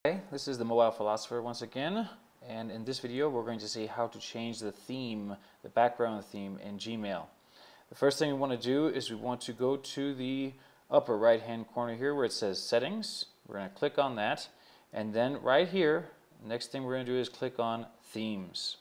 Hey, this is the Mobile Philosopher once again, and in this video we're going to see how to change the theme, the background theme in Gmail. The first thing we want to do is we want to go to the upper right hand corner here where it says Settings. We're going to click on that, and then right here, the next thing we're going to do is click on Themes.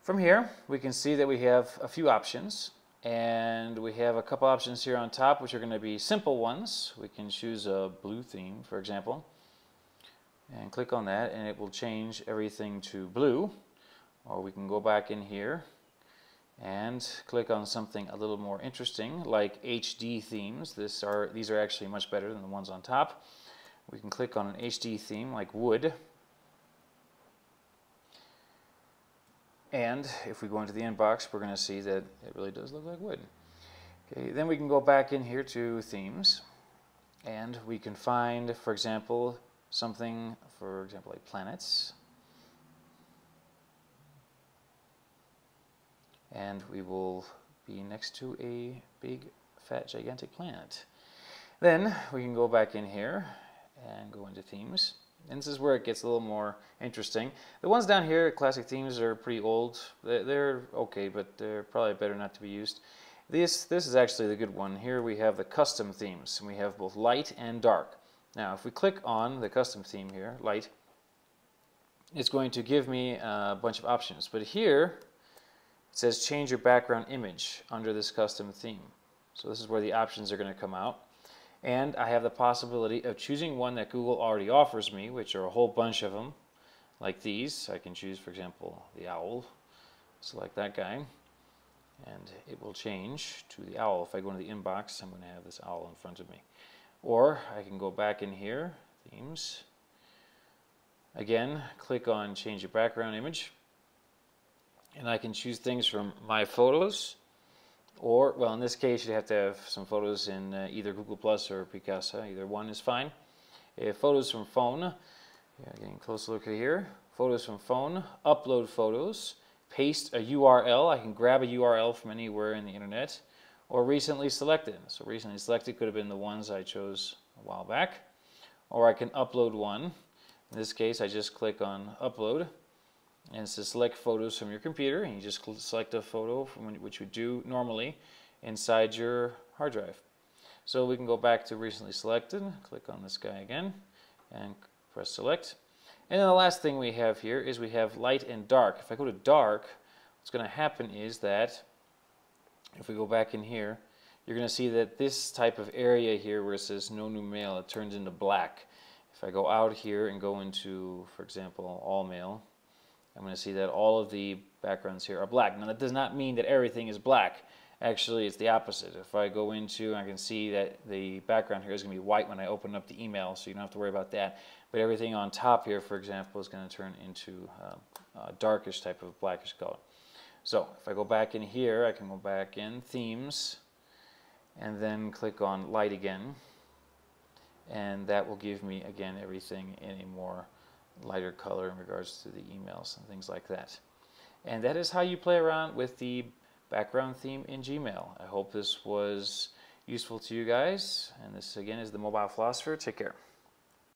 From here we can see that we have a few options. And we have a couple options here on top which are going to be simple ones. We can choose a blue theme, for example, and click on that and it will change everything to blue. Or we can go back in here and click on something a little more interesting like HD themes. These are actually much better than the ones on top. We can click on an HD theme like wood. And if we go into the inbox, we're going to see that it really does look like wood. Okay, then we can go back in here to themes, and we can find, for example, something, for example, like planets. And we will be next to a big, fat, gigantic planet. Then we can go back in here and go into themes. And this is where it gets a little more interesting. The ones down here, classic themes, are pretty old. They're okay, but they're probably better not to be used. This is actually the good one. Here we have the custom themes, and we have both light and dark. Now, if we click on the custom theme here, light, it's going to give me a bunch of options. But here, it says change your background image under this custom theme. So this is where the options are going to come out. And I have the possibility of choosing one that Google already offers me, which are a whole bunch of them, like these. I can choose, for example, the owl. Select that guy, and it will change to the owl. If I go into the inbox, I'm going to have this owl in front of me. Or I can go back in here, themes. Again, click on change your background image, and I can choose things from my photos. Or, well, in this case, you have to have some photos in either Google Plus or Picasa. Either one is fine. Photos from phone. Getting a close look at here. Photos from phone. Upload photos. Paste a URL. I can grab a URL from anywhere in the internet. Or recently selected. So recently selected could have been the ones I chose a while back. Or I can upload one. In this case, I just click on Upload. And it's to select photos from your computer, and you just select a photo from which you do normally inside your hard drive. So we can go back to recently selected, click on this guy again, and press select. And then the last thing we have here is we have light and dark. If I go to dark, what's going to happen is that if we go back in here, you're going to see that this type of area here where it says no new mail, it turns into black. If I go out here and go into, for example, all mail, I'm going to see that all of the backgrounds here are black. Now that does not mean that everything is black. Actually, it's the opposite. If I go into, I can see that the background here is going to be white when I open up the email, so you don't have to worry about that. But everything on top here, for example, is going to turn into a darkish type of blackish color. So if I go back in here, I can go back in Themes, and then click on Light again. And that will give me, again, everything in a more lighter color in regards to the emails and things like that. And that is how you play around with the background theme in Gmail. I hope this was useful to you guys. And this again is the Mobile Philosopher. Take care.